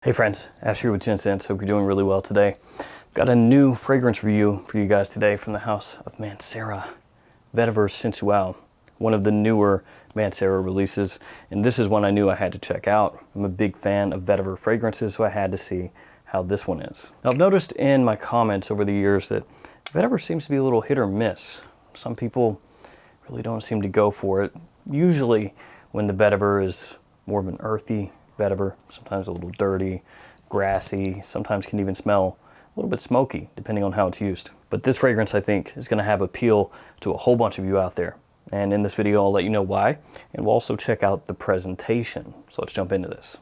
Hey friends, Ash here with Gents. Hope you're doing really well today. Got a new fragrance review for you guys today from the house of Mancera Vetiver Sensuel, one of the newer Mancera releases, and this is one I knew I had to check out. I'm a big fan of vetiver fragrances, so I had to see how this one is. Now, I've noticed in my comments over the years that vetiver seems to be a little hit or miss. Some people really don't seem to go for it. Usually when the vetiver is more of an earthy vetiver, sometimes a little dirty, grassy, sometimes can even smell a little bit smoky depending on how it's used. But this fragrance, I think, is going to have appeal to a whole bunch of you out there. And in this video, I'll let you know why, and we'll also check out the presentation. So let's jump into this.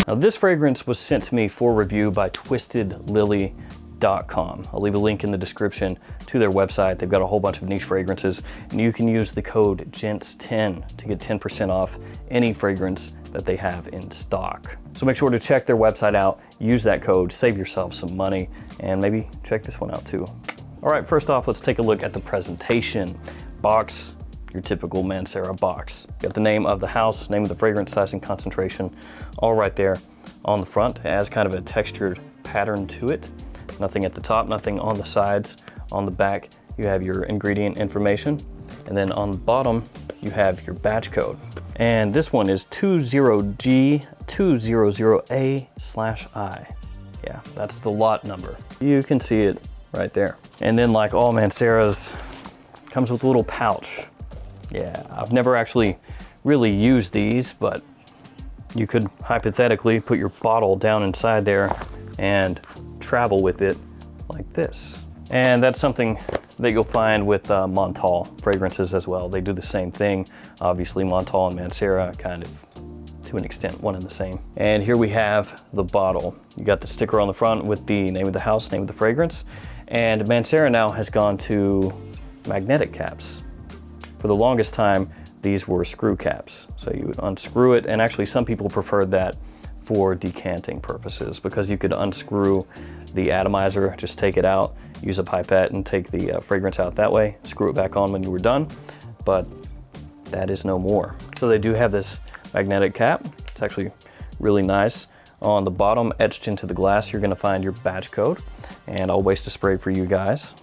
Now this fragrance was sent to me for review by TwistedLily.com. I'll leave a link in the description to their website. They've got a whole bunch of niche fragrances, and you can use the code GENTS10 to get 10% off any fragrance that they have in stock. So make sure to check their website out, use that code, save yourself some money, and maybe check this one out too. All right, first off, let's take a look at the presentation. Box, your typical Mancera box. You got the name of the house, name of the fragrance, size and concentration, all right there on the front. It has kind of a textured pattern to it. Nothing at the top, nothing on the sides. On the back, you have your ingredient information. And then on the bottom, you have your batch code. And this one is 20G200A/I. Yeah, that's the lot number. You can see it right there. And then like all Mancera's, comes with a little pouch. Yeah, I've never actually really used these, but you could hypothetically put your bottle down inside there and travel with it like this. And that's something that you'll find with Montal fragrances as well. They do the same thing. Obviously Montal and Mancera kind of, to an extent, one and the same. And here we have the bottle. You got the sticker on the front with the name of the house, name of the fragrance. And Mancera now has gone to magnetic caps. For the longest time, these were screw caps. So you would unscrew it, and actually some people preferred that for decanting purposes, because you could unscrew the atomizer, just take it out, use a pipette and take the fragrance out that way, screw it back on when you were done, but that is no more. So they do have this magnetic cap. It's actually really nice. On the bottom, etched into the glass, you're gonna find your batch code, and I'll waste a spray for you guys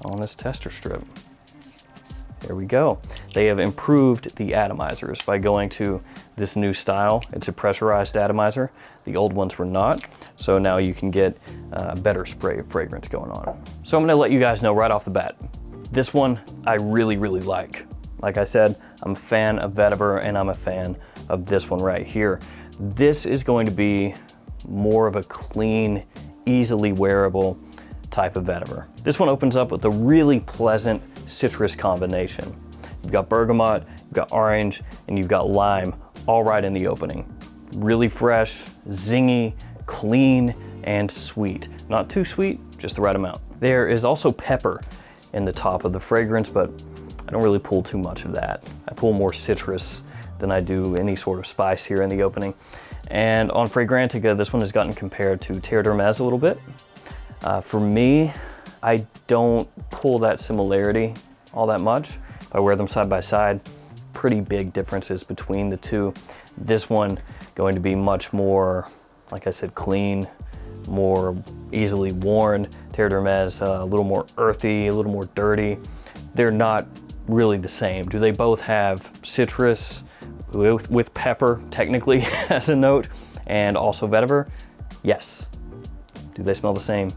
on this tester strip. There we go. They have improved the atomizers by going to this new style. It's a pressurized atomizer. The old ones were not. So now you can get a better spray of fragrance going on. So I'm gonna let you guys know right off the bat. This one I really, really like. Like I said, I'm a fan of vetiver, and I'm a fan of this one right here. This is going to be more of a clean, easily wearable type of vetiver. This one opens up with a really pleasant citrus combination. You've got bergamot, you've got orange, and you've got lime all right in the opening. Really fresh, zingy, clean, and sweet. Not too sweet, just the right amount. There is also pepper in the top of the fragrance, but I don't really pull too much of that. I pull more citrus than I do any sort of spice here in the opening. And on Fragrantica, this one has gotten compared to Terre d'Hermès a little bit. For me, I don't pull that similarity all that much. If I wear them side by side, pretty big differences between the two. This one going to be much more, like I said, clean, more easily worn. Terre d'Hermès, a little more earthy, a little more dirty. They're not really the same. Do they both have citrus with pepper, technically, as a note, and also vetiver? Yes. Do they smell the same?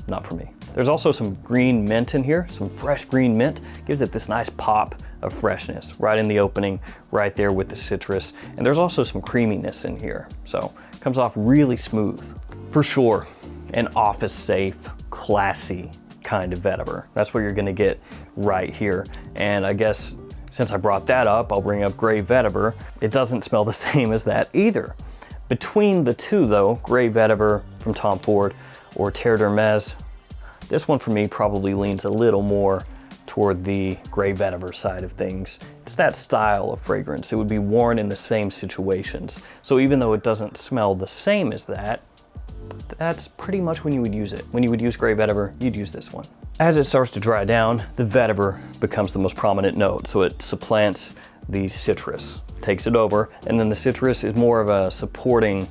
Not for me. There's also some green mint in here, some fresh green mint. Gives it this nice pop of freshness right in the opening, right there with the citrus. And there's also some creaminess in here. So it comes off really smooth. For sure, an office safe, classy kind of vetiver. That's what you're gonna get right here. And I guess since I brought that up, I'll bring up Gray Vetiver. It doesn't smell the same as that either. Between the two though, Gray Vetiver from Tom Ford or Terre d'Hermès, this one for me probably leans a little more toward the Gray Vetiver side of things. It's that style of fragrance. It would be worn in the same situations. So even though it doesn't smell the same as that, that's pretty much when you would use it. When you would use gray vetiver, you'd use this one. As it starts to dry down, the vetiver becomes the most prominent note, so it supplants the citrus, takes it over, and then the citrus is more of a supporting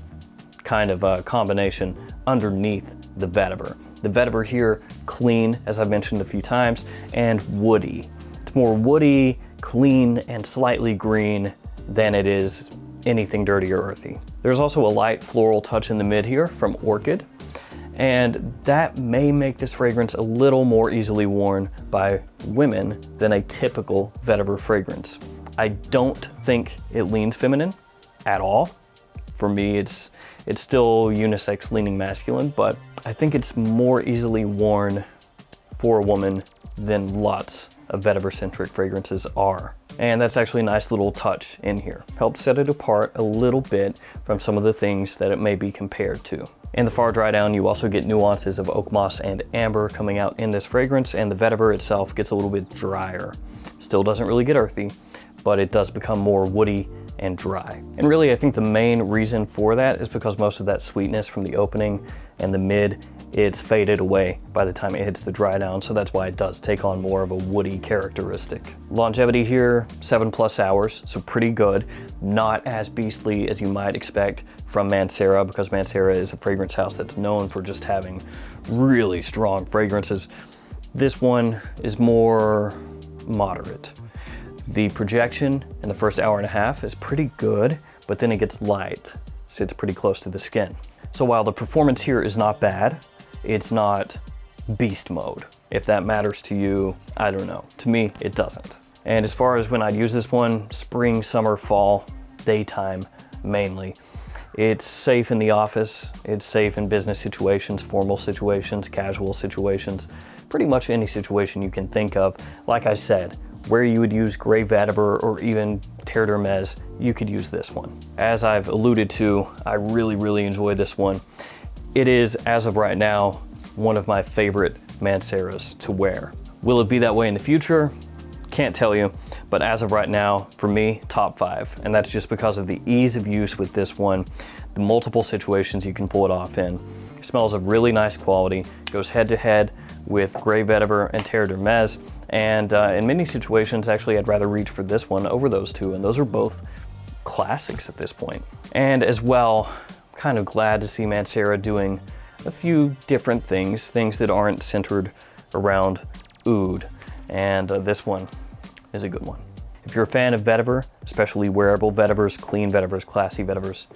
kind of a combination underneath the vetiver. The vetiver here, clean, as I've mentioned a few times, and woody. It's more woody, clean, and slightly green than it is anything dirty or earthy. There's also a light floral touch in the mid here from Orchid, and that may make this fragrance a little more easily worn by women than a typical vetiver fragrance. I don't think it leans feminine at all. For me, it's still unisex leaning masculine, but I think it's more easily worn for a woman than lots of vetiver-centric fragrances are. And that's actually a nice little touch in here. Helps set it apart a little bit from some of the things that it may be compared to. In the far dry down, you also get nuances of oak moss and amber coming out in this fragrance, and the vetiver itself gets a little bit drier. Still doesn't really get earthy, but it does become more woody and dry. And really, I think the main reason for that is because most of that sweetness from the opening and the mid, it's faded away by the time it hits the dry down, so that's why it does take on more of a woody characteristic. Longevity here, 7+ hours, so pretty good. Not as beastly as you might expect from Mancera, because Mancera is a fragrance house that's known for just having really strong fragrances. This one is more moderate. The projection in the first hour and a half is pretty good, but then it gets light, sits pretty close to the skin. So while the performance here is not bad, it's not beast mode. If that matters to you, I don't know. To me, it doesn't. And as far as when I'd use this one, spring, summer, fall, daytime mainly. It's safe in the office, it's safe in business situations, formal situations, casual situations, pretty much any situation you can think of. Like I said, where you would use gray vetiver or even terre d'hermes, you could use this one. As I've alluded to, I really enjoy this one. It is, as of right now, one of my favorite Manceras to wear. Will it be that way in the future? Can't tell you, but as of right now, for me, top 5. And that's just because of the ease of use with this one, the multiple situations you can pull it off in. It smells of really nice quality, goes head to head with gray vetiver and terre d'hermes, and in many situations, actually, I'd rather reach for this one over those two, and those are both classics at this point. And as well, kind of glad to see Mancera doing a few different things that aren't centered around oud, and this one is a good one. If you're a fan of vetiver, especially wearable vetivers, clean vetivers, classy vetivers,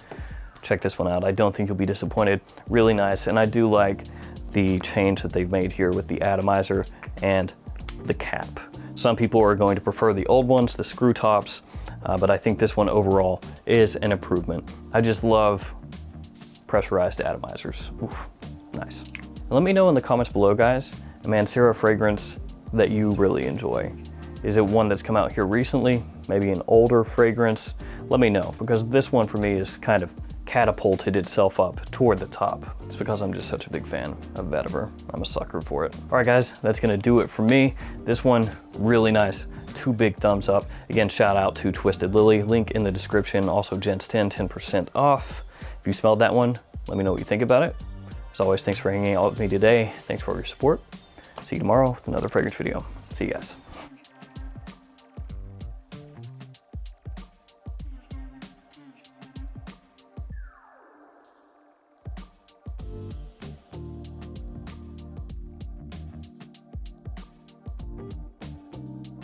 check this one out. I don't think you'll be disappointed. Really nice, and I do like the change that they've made here with the atomizer and the cap. Some people are going to prefer the old ones, the screw tops, but I think this one overall is an improvement. I just love pressurized atomizers. Oof, nice. And let me know in the comments below, guys, a Mancera fragrance that you really enjoy. Is it one that's come out here recently? Maybe an older fragrance? Let me know, because this one for me is kind of catapulted itself up toward the top. It's because I'm just such a big fan of vetiver. I'm a sucker for it. All right, guys, that's gonna do it for me. This one, really nice. 2 big thumbs up. Again, shout out to Twisted Lily, link in the description. Also, Gents 10% off. If you smelled that one, let me know what you think about it. As always, thanks for hanging out with me today. Thanks for your support. See you tomorrow with another fragrance video. See you guys.